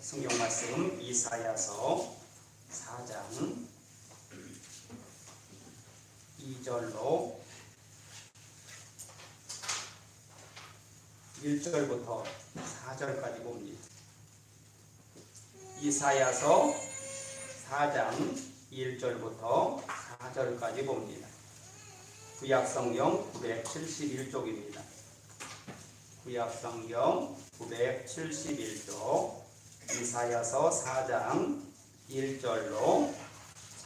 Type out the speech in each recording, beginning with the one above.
성경 말씀 이사야서 4장 2절로 1절부터 4절까지 봅니다. 이사야서 4장 1절부터 4절까지 봅니다. 구약성경 971쪽입니다. 구약성경 971쪽 이사야서 4장 1절로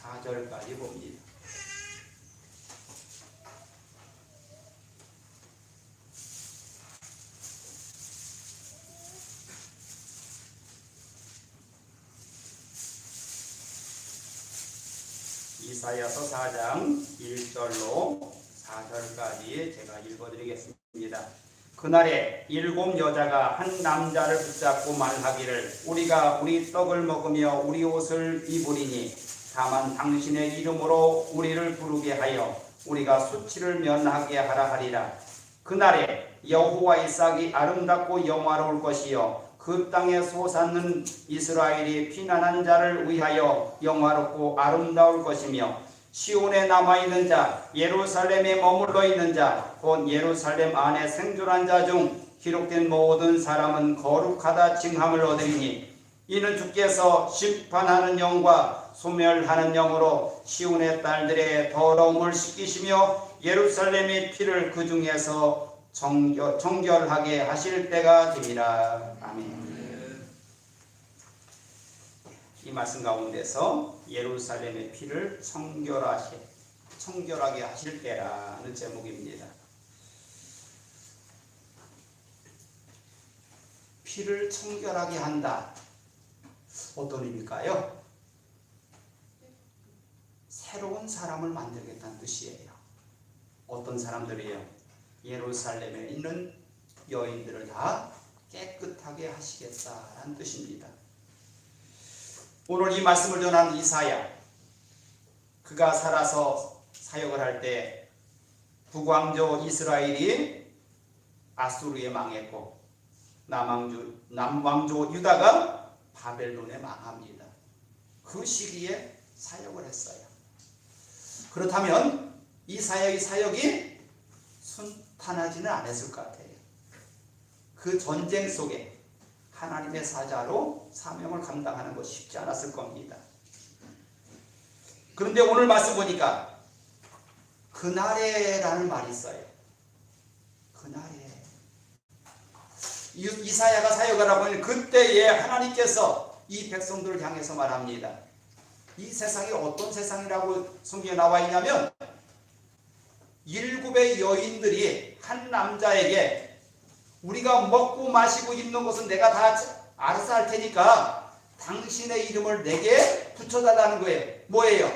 4절까지 봅니다. 이사야서 4장 1절로 4절까지 제가 읽어드리겠습니다. 그날에 7 여자가 한 남자를 붙잡고 말하기를 우리가 우리 떡을 먹으며 우리 옷을 입으리니 다만 당신의 이름으로 우리를 부르게 하여 우리가 수치를 면하게 하라 하리라. 그날에 여호와의 싹이 아름답고 영화로울 것이요 그 땅에 솟았는 이스라엘이 피난한 자를 위하여 영화롭고 아름다울 것이며 시온에 남아있는 자, 예루살렘에 머물러 있는 자, 곧 예루살렘 안에 생존한 자 중 기록된 모든 사람은 거룩하다 칭함을 얻으리니 이는 주께서 심판하는 영과 소멸하는 영으로 시온의 딸들의 더러움을 씻기시며 예루살렘의 피를 그 중에서 정결하게 하실 때가 되리라. 아멘. 이 말씀 가운데서 예루살렘의 피를 청결하게 하실 때라는 제목입니다. 피를 청결하게 한다. 어떤 의미일까요? 새로운 사람을 만들겠다는 뜻이에요. 어떤 사람들이에요? 예루살렘에 있는 여인들을 다 깨끗하게 하시겠다는 뜻입니다. 오늘 이 말씀을 전한 이사야, 그가 살아서 사역을 할 때 북왕조 이스라엘이 아수르에 망했고 남왕조 유다가 바벨론에 망합니다. 그 시기에 사역을 했어요. 그렇다면 이사야의 사역이 순탄하지는 않았을 것 같아요. 그 전쟁 속에 하나님의 사자로 사명을 감당하는 것이 쉽지 않았을 겁니다. 그런데 오늘 말씀 보니까 그날에라는 말이 있어요. 그날에 이사야가 사역을 하고 있는 그때에 하나님께서 이 백성들을 향해서 말합니다. 이 세상이 어떤 세상이라고 성경에 나와 있냐면 7의 여인들이 한 남자에게 우리가 먹고 마시고 입는 것은 내가 다 알아서 할 테니까 당신의 이름을 내게 붙여달라는 거예요. 뭐예요?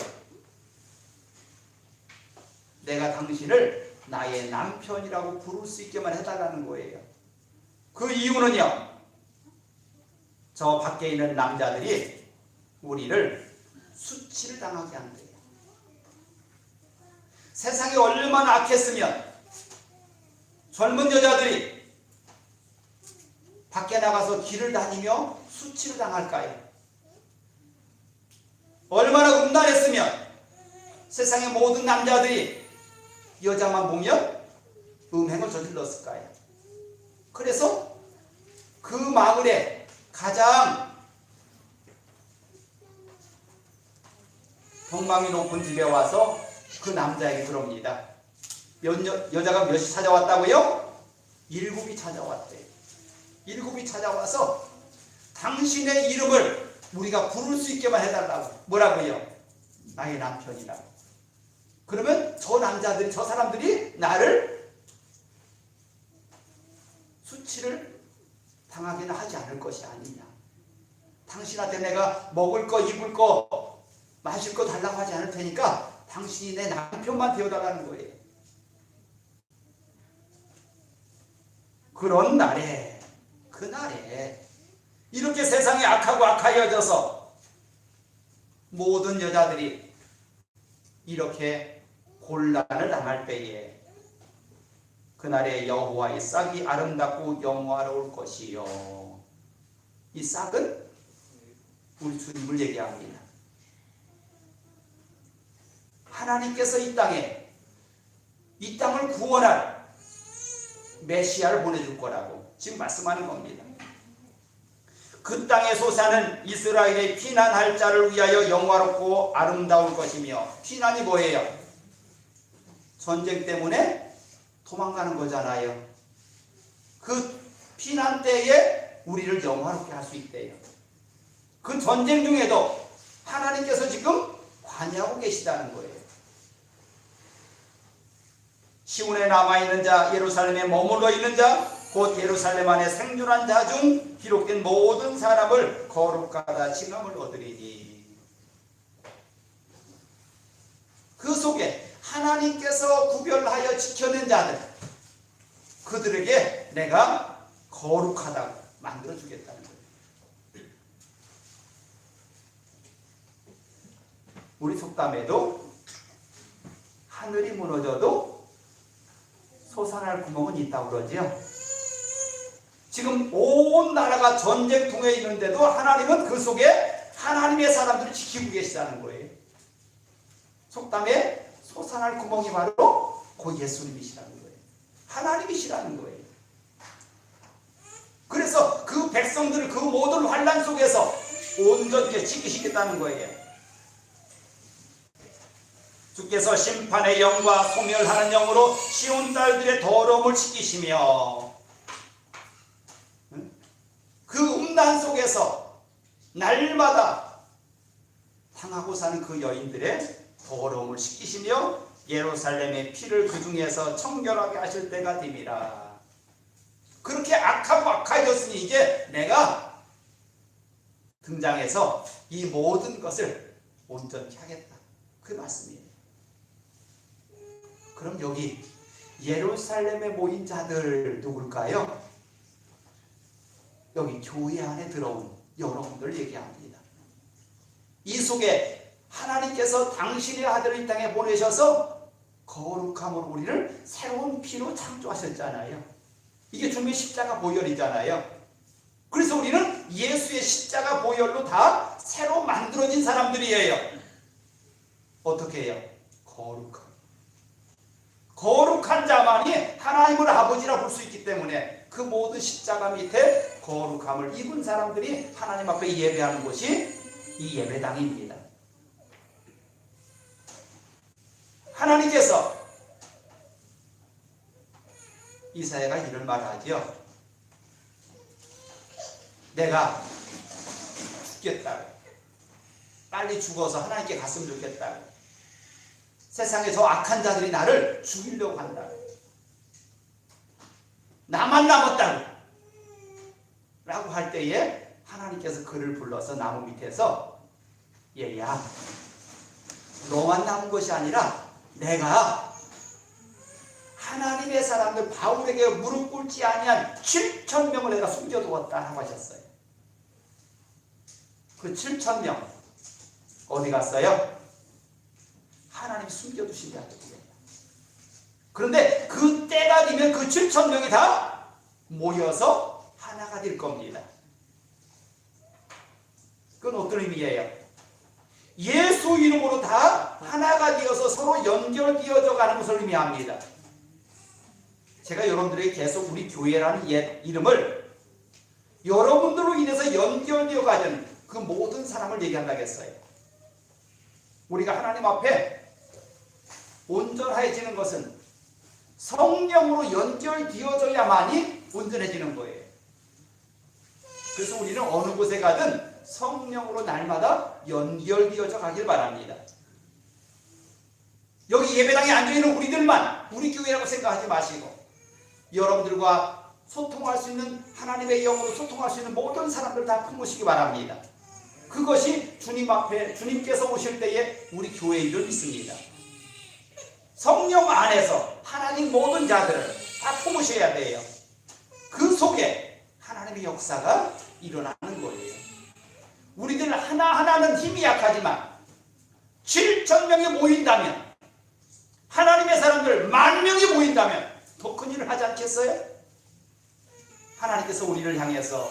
내가 당신을 나의 남편이라고 부를 수 있게만 해달라는 거예요. 그 이유는요, 저 밖에 있는 남자들이 우리를 수치를 당하게 한대요. 세상이 얼마나 악했으면 젊은 여자들이 밖에 나가서 길을 다니며 수치를 당할까요? 얼마나 음란했으면 세상의 모든 남자들이 여자만 보면 음행을 저질렀을까요? 그래서 그 마을에 가장 경망이 높은 집에 와서 그 남자에게 들어옵니다. 여자가 몇이 찾아왔다고요? 7이 찾아왔대요. 7이 찾아와서 당신의 이름을 우리가 부를 수 있게만 해달라고. 뭐라고요? 나의 남편이라고. 그러면 저 남자들이, 저 사람들이 나를 수치를 당하기는 하지 않을 것이 아니냐. 당신한테 내가 먹을 거, 입을 거, 마실 거 달라고 하지 않을 테니까 당신이 내 남편만 되어달라는 거예요. 그런 날에, 그날에 이렇게 세상이 악하고 악하여져서 모든 여자들이 이렇게 곤란을 당할 때에 그날에 여호와의 싹이 아름답고 영화로울 것이요. 이 싹은 우리 주님을 얘기합니다. 하나님께서 이 땅을 구원할 메시아를 보내줄 거라고 지금 말씀하는 겁니다. 그 땅에 솟아는 이스라엘의 피난할 자를 위하여 영화롭고 아름다울 것이며, 피난이 뭐예요? 전쟁 때문에 도망가는 거잖아요. 그 피난 때에 우리를 영화롭게 할 수 있대요. 그 전쟁 중에도 하나님께서 지금 관여하고 계시다는 거예요. 시온에 남아있는 자, 예루살렘에 머물러 있는 자, 곧 예루살렘 안에 생존한 자 중 기록된 모든 사람을 거룩하다 칭함을 얻으리니. 그 속에 하나님께서 구별하여 지켜낸 자들, 그들에게 내가 거룩하다고 만들어주겠다는 거예요. 우리 속담에도 하늘이 무너져도 솟아날 구멍은 있다고 그러지요. 지금 온 나라가 전쟁통에 있는데도 하나님은 그 속에 하나님의 사람들을 지키고 계시다는 거예요. 속담에 솟아날 구멍이 바로 그 예수님이시라는 거예요. 하나님이시라는 거예요. 그래서 그 백성들을 그 모든 환난 속에서 온전히 지키시겠다는 거예요. 주께서 심판의 영과 소멸하는 영으로 시온 딸들의 더러움을 씻기시며, 그 음란 속에서 날마다 당하고 사는 그 여인들의 더러움을 씻기시며 예루살렘의 피를 그 중에서 청결하게 하실 때가 됨이라. 그렇게 악하고 악해졌으니 이제 내가 등장해서 이 모든 것을 온전히 하겠다, 그 말씀이에요. 그럼 여기 예루살렘에 모인 자들 누굴까요? 여기 교회 안에 들어온 여러분들 얘기합니다. 이 속에 하나님께서 당신의 아들을 이 땅에 보내셔서 거룩함으로 우리를 새로운 피로 창조하셨잖아요. 이게 주님의 십자가 보혈이잖아요. 그래서 우리는 예수의 십자가 보혈로 다 새로 만들어진 사람들이에요. 어떻게 해요? 거룩한 자만이 하나님을 아버지라 볼 수 있기 때문에 그 모든 십자가 밑에 거룩함을 입은 사람들이 하나님 앞에 예배하는 곳이 이 예배당입니다. 하나님께서 이사야가 이런 말을 하죠. 내가 죽겠다고, 빨리 죽어서 하나님께 갔으면 좋겠다고, 세상에 저 악한 자들이 나를 죽이려고 한다고, 나만 남았다고 라고 할 때에 하나님께서 그를 불러서 나무 밑에서, 얘야, 너만 남은 것이 아니라 내가 하나님의 사람들 바울에게 무릎 꿇지 아니한 7,000명을 내가 숨겨두었다 하고 하셨어요. 그 7,000명 어디 갔어요? 하나님이 숨겨두신 자들이에요. 그런데 그 때가 되면 그 7,000명이 다 모여서 하나가 될 겁니다. 그건 어떤 의미예요? 예수 이름으로 다 하나가 되어서 서로 연결되어져 가는 것을 의미합니다. 제가 여러분들에게 계속 우리 교회라는 옛 이름을 여러분들로 인해서 연결되어 가는 그 모든 사람을 얘기한다고 했어요. 우리가 하나님 앞에 온전해지는 것은 성령으로 연결되어져야만이 온전해지는 거예요. 그래서 우리는 어느 곳에 가든 성령으로 날마다 연결되어져 가길 바랍니다. 여기 예배당에 앉아있는 우리들만 우리 교회라고 생각하지 마시고, 여러분들과 소통할 수 있는, 하나님의 영으로 소통할 수 있는 모든 사람들 다 품으시기 바랍니다. 그것이 주님 앞에, 주님께서 오실 때에 우리 교회인 줄 믿습니다. 성령 안에서 하나님 모든 자들을 다 품으셔야 돼요. 그 속에 하나님의 역사가 일어나는 거예요. 우리들 하나하나는 힘이 약하지만 7,000명이 모인다면, 하나님의 사람들 10,000명이 모인다면 더 큰 일을 하지 않겠어요? 하나님께서 우리를 향해서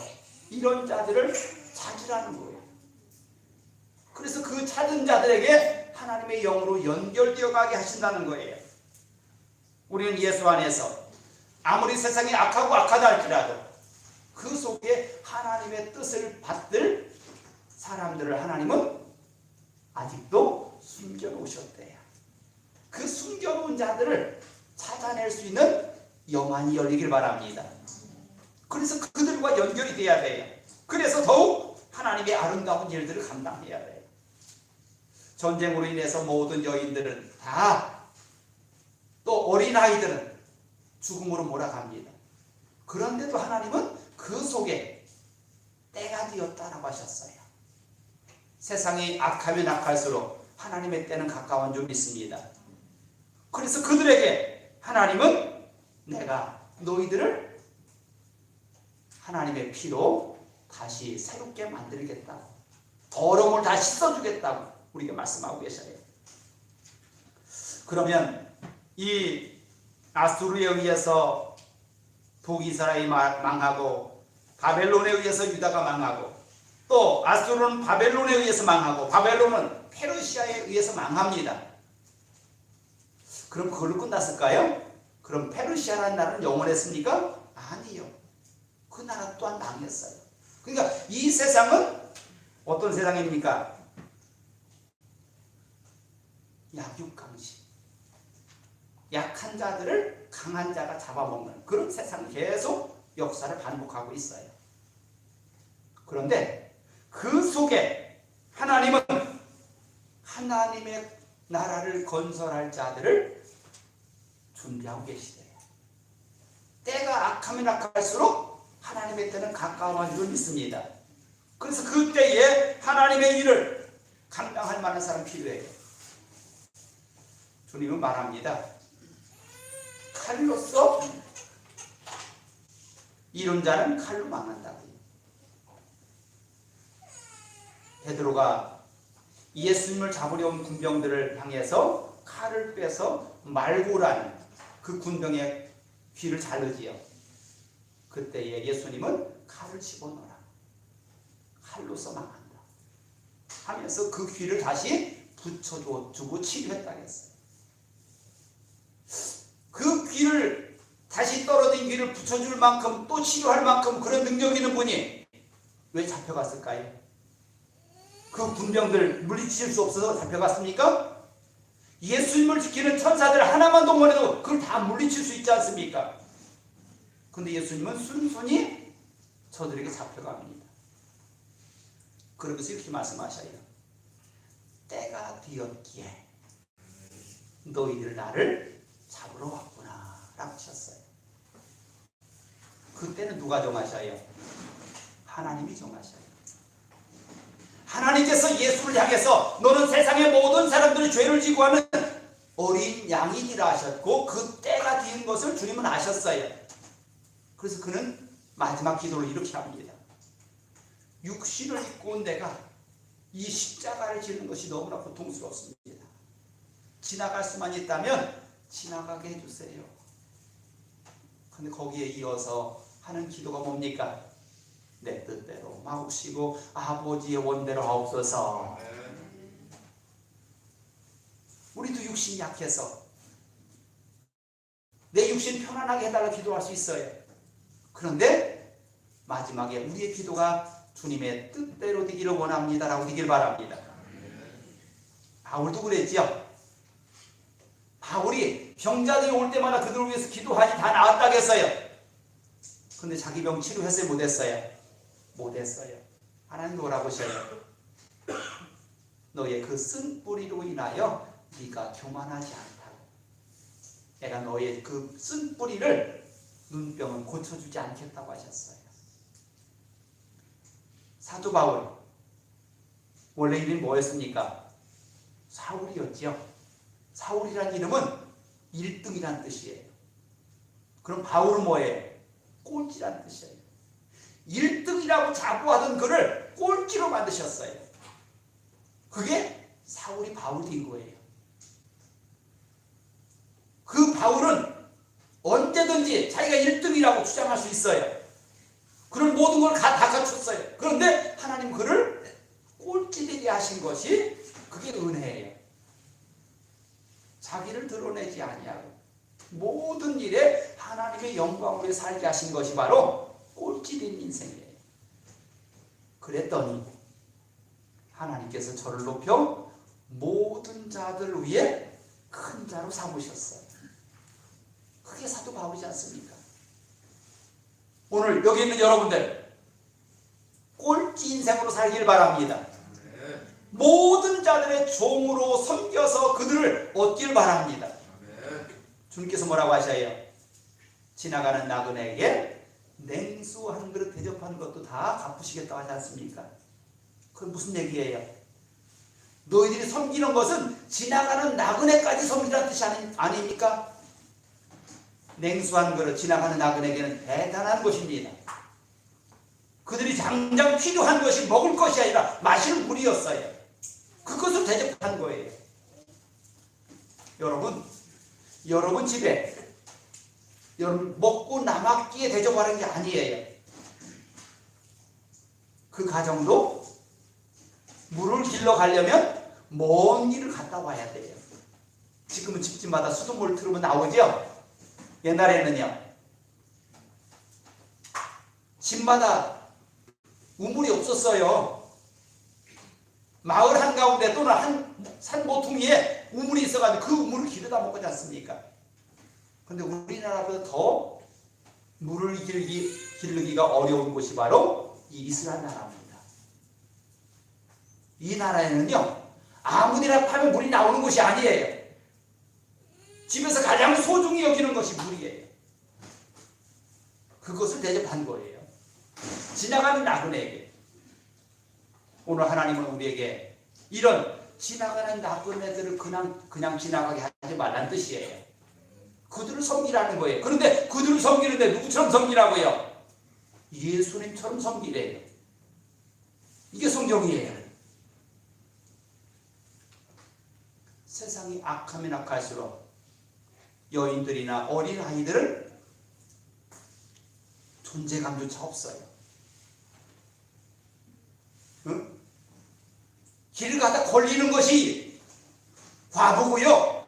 이런 자들을 찾으라는 거예요. 그래서 그 찾은 자들에게 하나님의 영으로 연결되어 가게 하신다는 거예요. 우리는 예수 안에서 아무리 세상이 악하고 악하다 할지라도 그 속에 하나님의 뜻을 받들 사람들을 하나님은 아직도 숨겨놓으셨대요. 그 숨겨놓은 자들을 찾아낼 수 있는 영안이 열리길 바랍니다. 그래서 그들과 연결이 돼야 돼요. 그래서 더욱 하나님의 아름다운 일들을 감당해야 돼요. 전쟁으로 인해서 모든 여인들은 다, 또 어린아이들은 죽음으로 몰아갑니다. 그런데도 하나님은 그 속에 때가 되었다라고 하셨어요. 세상이 악하면 악할수록 하나님의 때는 가까운 줄 믿습니다. 그래서 그들에게 하나님은 내가 너희들을 하나님의 피로 다시 새롭게 만들겠다고, 더러움을 다 씻어주겠다고 우리에게 말씀하고 계셔요. 그러면 이 아수르에 의해서 북이스라엘이 망하고, 바벨론에 의해서 유다가 망하고, 또 아수르는 바벨론에 의해서 망하고, 바벨론은 페르시아에 의해서 망합니다. 그럼 그걸로 끝났을까요? 그럼 페르시아라는 나라는 영원했습니까? 아니요. 그 나라 또한 망했어요. 그러니까 이 세상은 어떤 세상입니까? 약육강식. 약한 자들을 강한 자가 잡아먹는 그런 세상이 계속 역사를 반복하고 있어요. 그런데 그 속에 하나님은 하나님의 나라를 건설할 자들을 준비하고 계시대요. 때가 악하면 악할수록 하나님의 때는 가까워진 줄 믿습니다. 그래서 그 때에 하나님의 일을 감당할 만한 사람 필요해요. 주님은 말합니다. 칼로서 이룬 자는 칼로 망한다고. 베드로가 예수님을 잡으려 온 군병들을 향해서 칼을 빼서 말고라는 그 군병의 귀를 자르지요. 그때에 예수님은 칼을 집어넣어라. 칼로서 망한다 하면서 그 귀를 다시 붙여주고 치료했다겠어요. 그 귀를, 다시 떨어진 귀를 붙여줄 만큼, 또 치료할 만큼 그런 능력 있는 분이 왜 잡혀갔을까요? 그 군병들 물리칠 수 없어서 잡혀갔습니까? 예수님을 지키는 천사들 하나만 동원해도 그걸 다 물리칠 수 있지 않습니까? 근데 예수님은 순순히 저들에게 잡혀갑니다. 그러면서 이렇게 말씀하셔요. 때가 되었기에 너희들 나를 잡으러 왔구나 라고 하셨어요. 그때는 누가 정하셔요? 하나님이 정하셔요. 하나님께서 예수를 향해서 너는 세상의 모든 사람들의 죄를 지고 하는 어린 양이니라 하셨고, 그 때가 된 것을 주님은 아셨어요. 그래서 그는 마지막 기도를 이렇게 합니다. 육신을 입고 온 내가 이 십자가를 지는 것이 너무나 고통스럽습니다. 지나갈 수만 있다면 지나가게 해주세요. 근데 거기에 이어서 하는 기도가 뭡니까? 내 뜻대로 마옵시고 아버지의 원대로 하옵소서. 우리도 육신이 약해서 내 육신 편안하게 해달라 기도할 수 있어요. 그런데 마지막에 우리의 기도가 주님의 뜻대로 되기를 원합니다 라고 되길 바랍니다. 바울도 그랬죠. 바울이 병자들이 올 때마다 그들을 위해서 기도하니 다 나았다겠어요. 근데 자기 병 치료했어요? 못했어요? 못했어요. 하나님 뭐라고 하셔요? 너의 그 쓴 뿌리로 인하여 네가 교만하지 않다고. 내가 너의 그 쓴 뿌리를, 눈병은 고쳐주지 않겠다고 하셨어요. 사도 바울 원래 이름이 뭐였습니까? 사울이었죠. 사울이라는 이름은 1등이라는 뜻이에요. 그럼 바울은 뭐예요? 꼴찌라는 뜻이에요. 1등이라고 자부하던 그를 꼴찌로 만드셨어요. 그게 사울이 바울이 된 거예요. 그 바울은 언제든지 자기가 1등이라고 주장할 수 있어요. 그런 모든 걸 다 갖췄어요. 그런데 하나님 그를 꼴찌되게 하신 것이 그게 은혜예요. 자기를 드러내지 아니하고 모든 일에 하나님의 영광으로 살게 하신 것이 바로 꼴찌된 인생이에요. 그랬더니 하나님께서 저를 높여 모든 자들 위에 큰 자로 삼으셨어요. 그게 사도 바울이지 않습니까? 오늘 여기 있는 여러분들 꼴찌 인생으로 살길 바랍니다. 모든 자들의 종으로 섬겨서 그들을 얻길 바랍니다. 주님께서 뭐라고 하셔요? 지나가는 나그네에게 냉수 한 그릇 대접하는 것도 다 갚으시겠다고 하지 않습니까? 그건 무슨 얘기예요? 너희들이 섬기는 것은 지나가는 나그네까지 섬기라는 뜻이 아닙니까? 냉수 한 그릇 지나가는 나그네에게는 대단한 것입니다. 그들이 당장 필요한 것이 먹을 것이 아니라 마실 물이었어요. 그것을 대접한 거예요. 여러분 집에 여러분 먹고 남았기에 대접하는 게 아니에요. 그 가정도 물을 길러 가려면 먼 길을 갔다 와야 돼요. 지금은 집집마다 수돗물 틀으면 나오죠? 옛날에는요, 집마다 우물이 없었어요. 마을 한가운데 또는 한 산 모퉁이에 우물이 있어가지고 그 우물을 길어다 먹지 않습니까? 근데 우리나라보다 더 물을 기르기가 어려운 곳이 바로 이 이스라엘 나라입니다. 이 나라에는요, 아무데나 파면 물이 나오는 곳이 아니에요. 집에서 가장 소중히 여기는 것이 물이에요. 그것을 대접한 거예요. 지나가는 나그네에게. 오늘 하나님은 우리에게 이런 지나가는 나그네들을 그냥 지나가게 하지 말라는 뜻이에요. 그들을 섬기라는 거예요. 그런데 그들을 섬기는데 누구처럼 섬기라고요? 예수님처럼 섬기래요. 이게 성경이에요. 세상이 악하면 악할수록 여인들이나 어린아이들은 존재감조차 없어요. 응? 길 가다 걸리는 것이 과부고요,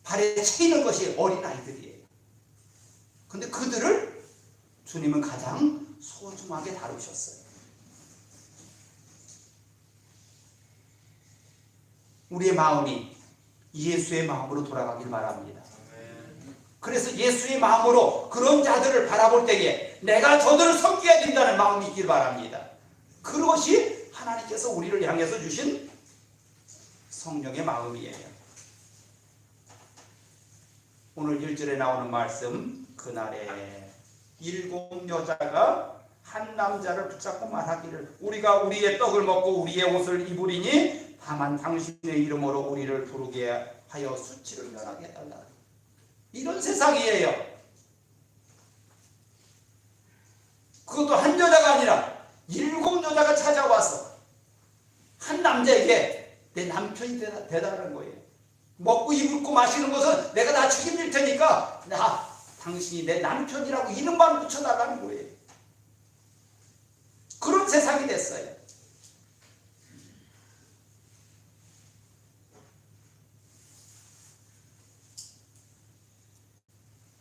발에 채이는 것이 어린아이들이에요. 근데 그들을 주님은 가장 소중하게 다루셨어요. 우리의 마음이 예수의 마음으로 돌아가길 바랍니다. 그래서 예수의 마음으로 그런 자들을 바라볼 때에 내가 저들을 섬겨야 된다는 마음이 있길 바랍니다. 그것이 하나님께서 우리를 향해서 주신 성령의 마음이에요. 오늘 1절에 나오는 말씀, 그날에 7 여자가 한 남자를 붙잡고 말하기를 우리가 우리의 떡을 먹고 우리의 옷을 입으리니 다만 당신의 이름으로 우리를 부르게 하여 수치를 면하게 해달라. 이런 세상이에요. 그것도 한 여자가 아니라 7 여자가 찾아와서 한 남자에게 내 남편이 되달라는 거예요. 먹고 입고 마시는 것은 내가 다 책임질 테니까 당신이 내 남편이라고 이름만 붙여달라는 거예요. 그런 세상이 됐어요.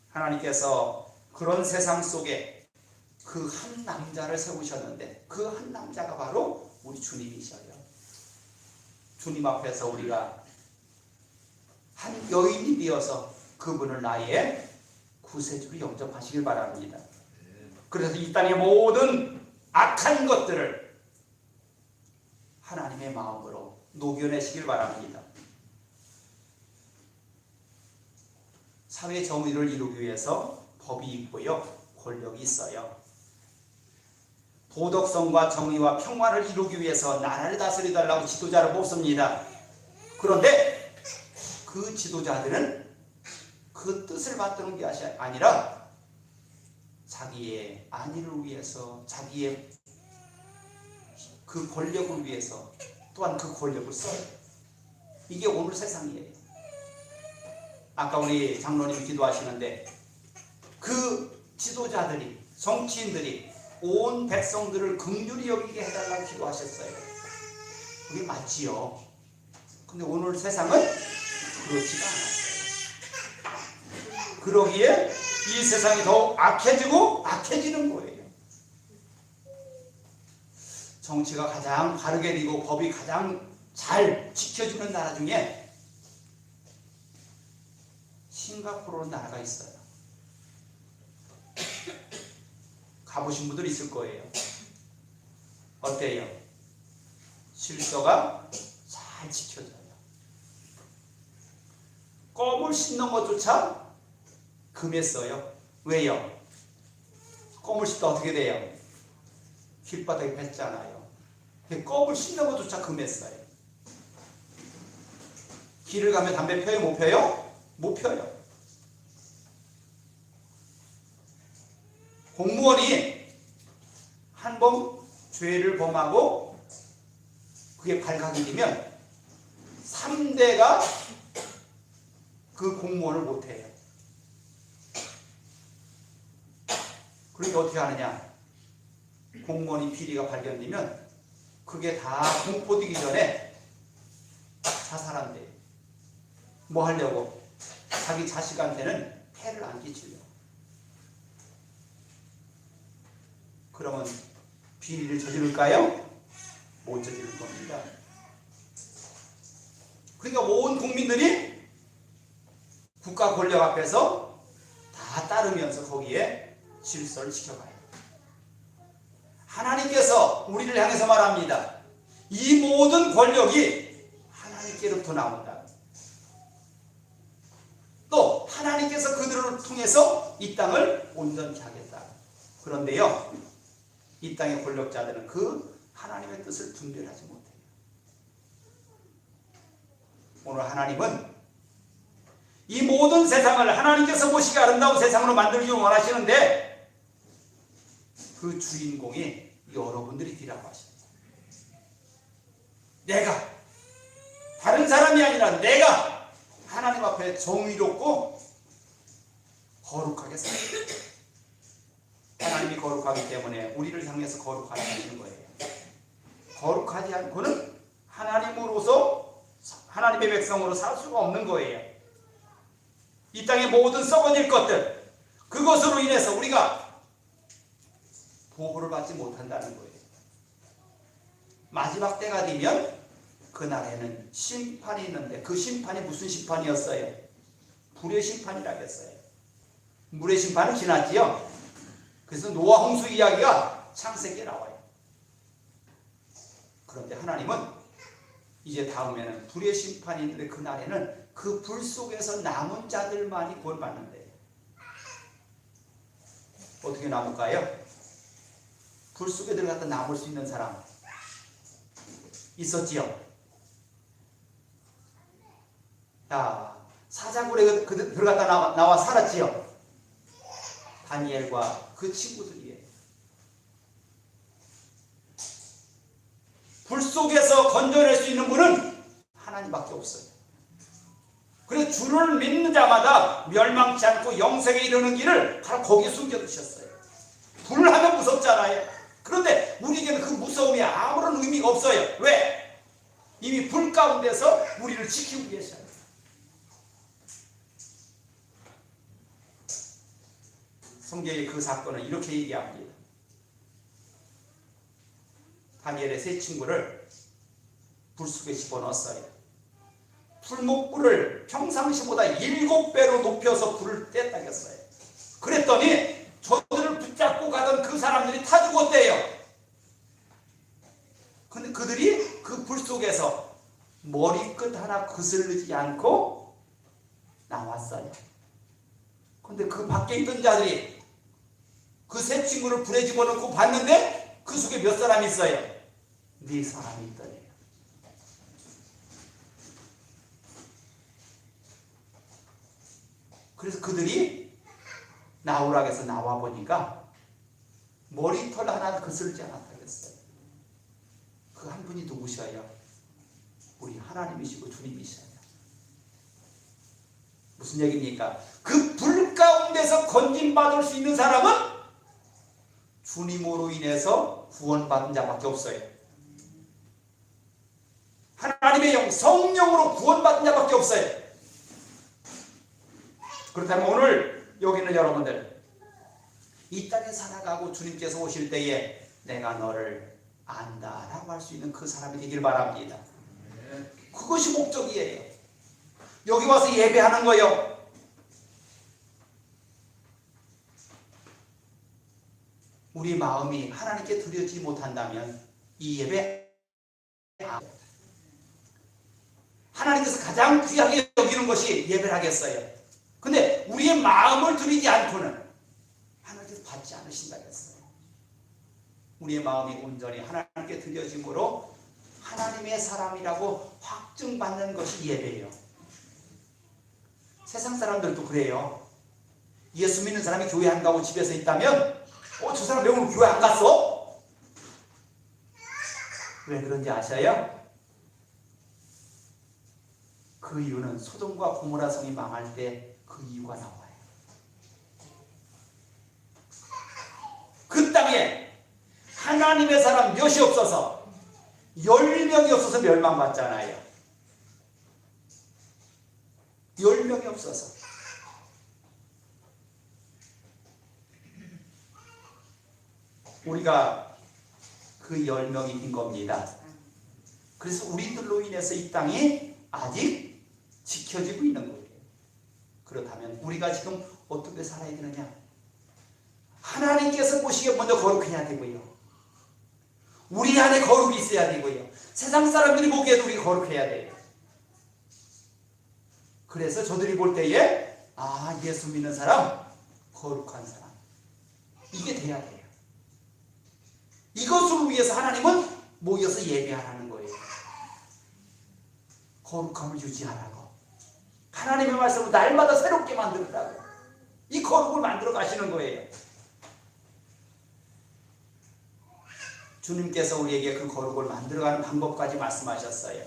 하나님께서 그런 세상 속에 그 한 남자를 세우셨는데 그 한 남자가 바로 우리 주님이셔요. 주님 앞에서 우리가 한 여인이 되어서 그분을 나의 구세주로 영접하시길 바랍니다. 그래서 이 땅의 모든 악한 것들을 하나님의 마음으로 녹여내시길 바랍니다. 사회 정의를 이루기 위해서 법이 있고요, 권력이 있어요. 도덕성과 정의와 평화를 이루기 위해서 나라를 다스려달라고 지도자를 뽑습니다. 그런데 그 지도자들은 그 뜻을 받드는 게 아니라 자기의 안위를 위해서, 자기의 그 권력을 위해서 또한 그 권력을 써요. 이게 오늘 세상이에요. 아까 우리 장로님이 기도하시는데 그 지도자들이, 정치인들이 온 백성들을 긍휼히 여기게 해달라고 기도하셨어요. 그게 맞지요. 근데 오늘 세상은 그렇지가 않았어요. 그러기에 이 세상이 더욱 악해지고 악해지는 거예요. 정치가 가장 바르게 되고 법이 가장 잘 지켜주는 나라 중에 싱가포르라는 나라가 있어요. 가보신 분들 있을 거예요. 어때요? 질서가 잘 지켜져요. 껌을 씹는 것조차 금에 써요. 왜요? 껌을 씹다 어떻게 돼요? 길바닥에 뱉잖아요. 껌을 씹는 것조차 금에 써요. 길을 가면 담배 펴요? 못 펴요? 못 펴요. 공무원이 한 번 죄를 범하고 그게 발각이 되면 3대가 그 공무원을 못해요. 그러니까 어떻게 하느냐? 공무원이 비리가 발견되면 그게 다 공포되기 전에 자살한대요. 뭐 하려고? 자기 자식한테는 폐를 안 끼치려고. 그러면 비리를 저지를까요? 못 저지를 겁니다. 그러니까 온 국민들이 국가 권력 앞에서 다 따르면서 거기에 질서를 지켜가요. 하나님께서 우리를 향해서 말합니다. 이 모든 권력이 하나님께로부터 나온다. 또 하나님께서 그들을 통해서 이 땅을 온전히 하겠다. 그런데요, 이 땅의 권력자들은 그 하나님의 뜻을 분별하지 못해요. 오늘 하나님은 이 모든 세상을 하나님께서 보시기 아름다운 세상으로 만들기 원하시는데 그 주인공이 여러분들이 되라고 하십니다. 내가 다른 사람이 아니라 내가 하나님 앞에 정의롭고 거룩하게 살아요. 하나님이 거룩하기 때문에 우리를 향해서 거룩하라고 하시는 거예요. 거룩하지 않고는 하나님으로서 하나님의 백성으로 살 수가 없는 거예요. 이 땅의 모든 썩어질 것들, 그것으로 인해서 우리가 보호를 받지 못한다는 거예요. 마지막 때가 되면 그날에는 심판이 있는데 그 심판이 무슨 심판이었어요? 불의 심판이라고 했어요. 물의 심판은 지났지요. 그래서 노아 홍수 이야기가 창세기에 나와요. 그런데 하나님은 이제 다음에는 불의 심판이 있는데 그날에는 그 불 속에서 남은 자들만이 구원받는데 어떻게 남을까요? 불 속에 들어갔다 남을 수 있는 사람 있었지요. 자, 사자굴에 들어갔다 나와 살았지요. 다니엘과 그 친구들이에요. 불 속에서 건져낼 수 있는 분은 하나님밖에 없어요. 그래서 주를 믿는 자마다 멸망치 않고 영생에 이르는 길을 바로 거기에 숨겨두셨어요. 불을 하면 무섭잖아요. 그런데 우리에게는 그 무서움이 아무런 의미가 없어요. 왜? 이미 불 가운데서 우리를 지키고 계셔요. 성경의 그 사건을 이렇게 얘기합니다. 다니엘의 세 친구를 불 속에 집어넣었어요. 풀목불을 평상시보다 7배로 높여서 불을 뗐다겠어요. 그랬더니 저들을 붙잡고 가던 그 사람들이 다 죽었대요. 근데 그들이 그 불 속에서 머리끝 하나 거스르지 않고 나왔어요. 근데 그 밖에 있던 자들이 그 세 친구를 불에 집어넣고 봤는데 그 속에 몇 사람이 있어요? 4사람이 있더래요. 그래서 그들이 나오라고 해서 나와보니까 머리털 하나 거스르지 않았다겠어요. 그 한 분이 누구셔요? 우리 하나님이시고 주님이셔요. 무슨 얘기입니까? 그 불 가운데서 건진받을 수 있는 사람은 주님으로 인해서 구원받은 자밖에 없어요. 하나님의 영, 성령으로 구원받은 자밖에 없어요. 그렇다면 오늘 여기 있는 여러분들, 이 땅에 살아가고 주님께서 오실 때에 내가 너를 안다라고 할 수 있는 그 사람이 되길 바랍니다. 그것이 목적이에요. 여기 와서 예배하는 거요. 우리 마음이 하나님께 드려지지 못한다면 이 예배, 하나님께서 가장 귀하게 여기는 것이 예배를 하겠어요. 근데 우리의 마음을 드리지 않고는 하나님께서 받지 않으신다 했어요. 우리의 마음이 온전히 하나님께 드려짐으로 하나님의 사람이라고 확증받는 것이 예배예요. 세상 사람들도 그래요. 예수 믿는 사람이 교회 안 가고 집에서 있다면 저 사람 왜 오늘 교회 안 갔어? 왜 그런지 아셔요? 그 이유는 소돔과 고모라 성이 망할 때 그 이유가 나와요. 그 땅에 하나님의 사람 몇이 없어서 10명이 없어서 멸망받잖아요. 10명이 없어서. 우리가 그 10명이 된 겁니다. 그래서 우리들로 인해서 이 땅이 아직 지켜지고 있는 거예요. 그렇다면 우리가 지금 어떻게 살아야 되느냐? 하나님께서 보시기에 먼저 거룩해야 되고요. 우리 안에 거룩이 있어야 되고요. 세상 사람들이 보기에도 우리가 거룩해야 돼요. 그래서 저들이 볼 때에 예수 믿는 사람, 거룩한 사람, 이게 돼야 돼요. 이것을 위해서 하나님은 모여서 예배하라는 거예요. 거룩함을 유지하라고. 하나님의 말씀을 날마다 새롭게 만들라고. 이 거룩을 만들어 가시는 거예요. 주님께서 우리에게 그 거룩을 만들어가는 방법까지 말씀하셨어요.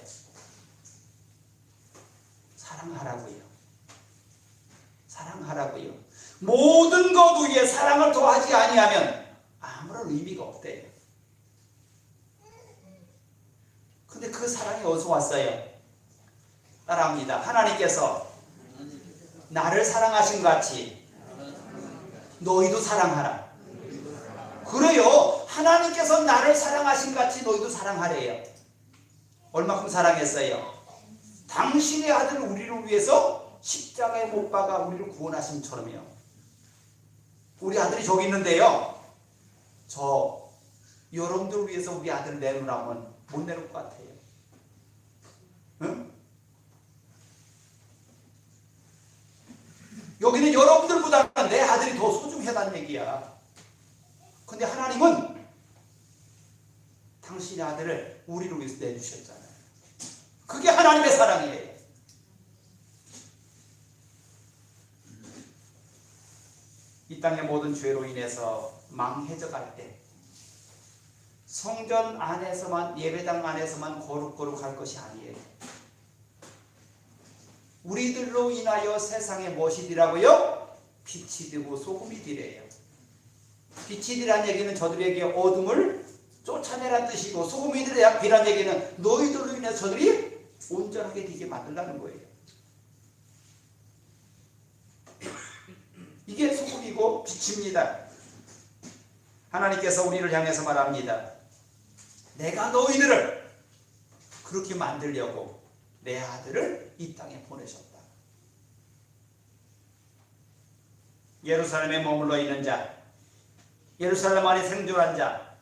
사랑하라고요. 사랑하라고요. 모든 것 위에 사랑을 더하지 아니하면 아무런 의미가 없대요. 근데 그 사랑이 어디서 왔어요? 따라합니다. 하나님께서 나를 사랑하신 같이 너희도 사랑하라. 그래요. 하나님께서 나를 사랑하신 같이 너희도 사랑하래요. 얼마큼 사랑했어요? 당신의 아들 우리를 위해서 십자가에 못 박아 우리를 구원하심처럼요. 우리 아들이 저기 있는데요. 저 여러분들을 위해서 우리 아들을 내놓으라면 못 내놓을 것 같아요. 응? 여기는 여러분들보다 내 아들이 더 소중하다는 얘기야. 근데 하나님은 당신의 아들을 우리를 위해서 내주셨잖아요. 그게 하나님의 사랑이에요. 이 땅의 모든 죄로 인해서 망해져 갈 때 성전 안에서만, 예배당 안에서만 거룩거룩할 것이 아니에요. 우리들로 인하여 세상에 무엇이 되라고요? 빛이 되고 소금이 되래요. 빛이 되란 얘기는 저들에게 어둠을 쫓아내란 뜻이고, 소금이 되란 얘기는 너희들로 인해서 저들이 온전하게 되게 만들라는 거예요. 이게 소금이고 빛입니다. 하나님께서 우리를 향해서 말합니다. 내가 너희들을 그렇게 만들려고 내 아들을 이 땅에 보내셨다. 예루살렘에 머물러 있는 자, 예루살렘 안에 생존한 자,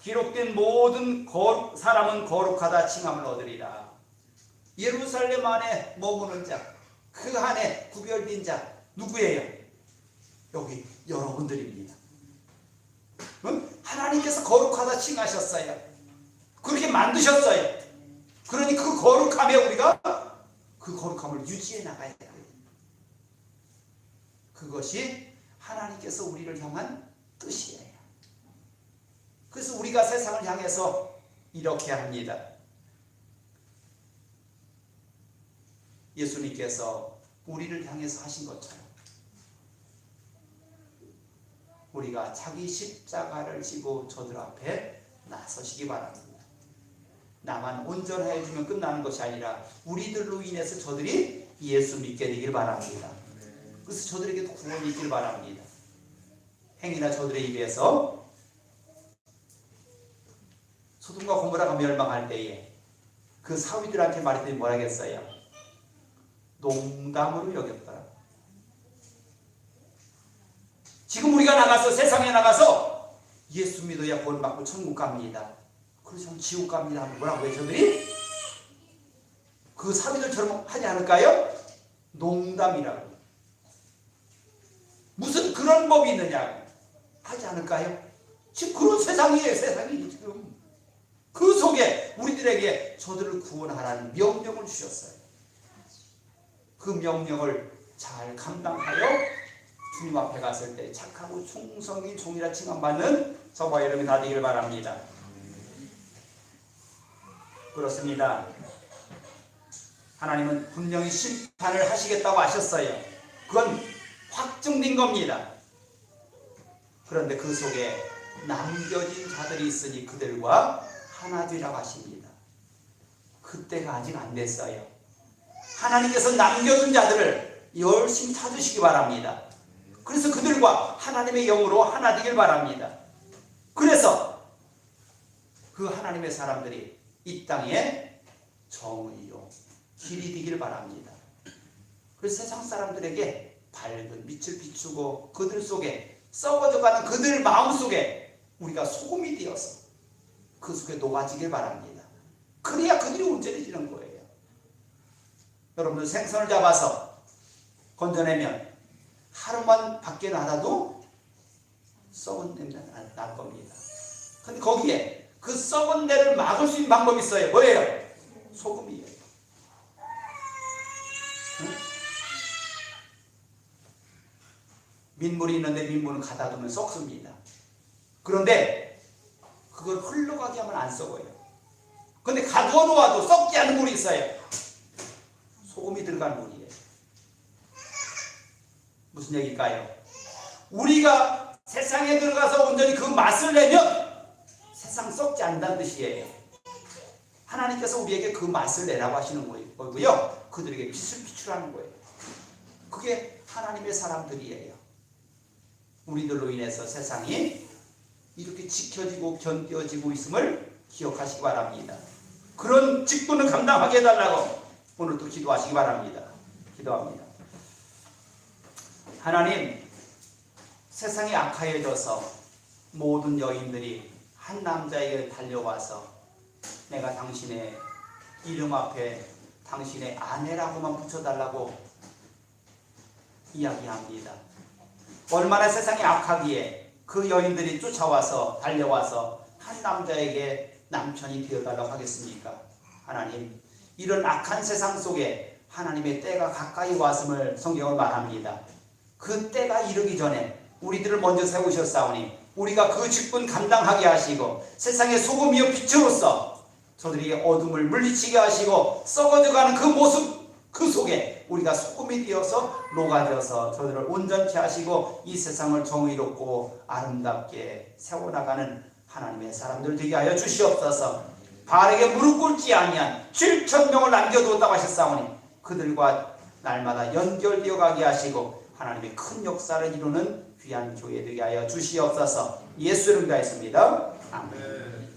기록된 모든 사람은 거룩하다 칭함을 얻으리라. 예루살렘 안에 머무는 자, 그 안에 구별된 자 누구예요? 여기 여러분들입니다. 응? 하나님께서 거룩하다 칭하셨어요. 그렇게 만드셨어요. 그러니 그 거룩함에 우리가 그 거룩함을 유지해 나가야 돼요. 그것이 하나님께서 우리를 향한 뜻이에요. 그래서 우리가 세상을 향해서 이렇게 합니다. 예수님께서 우리를 향해서 하신 것처럼 우리가 자기 십자가를 지고 저들 앞에 나서시기 바랍니다. 나만 온전하여 주면 끝나는 것이 아니라 우리들로 인해서 저들이 예수 믿게 되길 바랍니다. 그래서 저들에게도 구원이 있길 바랍니다. 행위나 저들의 입에서 소돔과 고모라가 멸망할 때에 그 사위들한테 말했더니 뭐라 했어요? 농담으로 여겼더라. 지금 우리가 나가서 세상에 나가서 예수 믿어야 구원받고 천국 갑니다. 그렇지 지옥 갑니다 하면 뭐라고 해요? 저들이 그 사위들처럼 하지 않을까요? 농담이라고. 무슨 그런 법이 있느냐고 하지 않을까요? 지금 그런 세상이에요. 세상이 지금 그 속에 우리들에게 저들을 구원하라는 명령을 주셨어요. 그 명령을 잘 감당하여 주님 앞에 갔을 때 착하고 충성인 종이라 칭함받는 저와 여러분이 다 되기를 바랍니다. 그렇습니다. 하나님은 분명히 심판을 하시겠다고 하셨어요. 그건 확증된 겁니다. 그런데 그 속에 남겨진 자들이 있으니 그들과 하나 되라고 하십니다. 그때가 아직 안 됐어요. 하나님께서 남겨둔 자들을 열심히 찾으시기 바랍니다. 그래서 그들과 하나님의 영으로 하나 되길 바랍니다. 그래서 그 하나님의 사람들이 이 땅에 정의로 길이 되길 바랍니다. 그래서 세상 사람들에게 밝은 빛을 비추고 그들 속에 썩어져가는 그들 마음속에 우리가 소금이 되어서 그 속에 녹아지길 바랍니다. 그래야 그들이 온전해지는 거예요. 여러분들 생선을 잡아서 건져내면 하루만 밖에 놔둬도 썩은 냄새 날 겁니다. 근데 거기에 그 썩은 데를 막을 수 있는 방법이 있어요. 뭐예요? 소금이에요. 응? 민물이 있는데 민물은 가다 두면 썩습니다. 그런데 그걸 흘러가게 하면 안 썩어요. 근데 가두어 놓아도 썩지 않은 물이 있어요. 소금이 들어간 물이에요. 무슨 얘기일까요? 우리가 세상에 들어가서 온전히 그 맛을 내면 세상 썩지 않는다는 뜻이에요. 하나님께서 우리에게 그 맛을 내라고 하시는 거고요. 그들에게 빛을 비추라는 거예요. 그게 하나님의 사람들이에요. 우리들로 인해서 세상이 이렇게 지켜지고 견뎌지고 있음을 기억하시기 바랍니다. 그런 직분을 감당하게 해달라고 오늘도 기도하시기 바랍니다. 기도합니다. 하나님, 세상이 악하여져서 모든 여인들이 한 남자에게 달려와서 내가 당신의 이름 앞에 당신의 아내라고만 붙여달라고 이야기합니다. 얼마나 세상이 악하기에 그 여인들이 쫓아와서 달려와서 한 남자에게 남편이 되어달라고 하겠습니까? 하나님, 이런 악한 세상 속에 하나님의 때가 가까이 왔음을 성경은 말합니다. 그 때가 이르기 전에 우리들을 먼저 세우셨사오니 우리가 그 직분 감당하게 하시고 세상의 소금이요 빛으로서 저들이 어둠을 물리치게 하시고 썩어져가는 그 모습 그 속에 우리가 소금이 되어서 녹아져서 저들을 온전케 하시고 이 세상을 정의롭고 아름답게 세워나가는 하나님의 사람들 되게 하여 주시옵소서. 바알에게 무릎 꿇지 아니한 7,000명을 남겨두었다고 하셨사오니 그들과 날마다 연결되어 가게 하시고 하나님의 큰 역사를 이루는 귀한 교회 되게 하여 주시옵소서. 예수 이름으로 기도하였습니다. 아멘.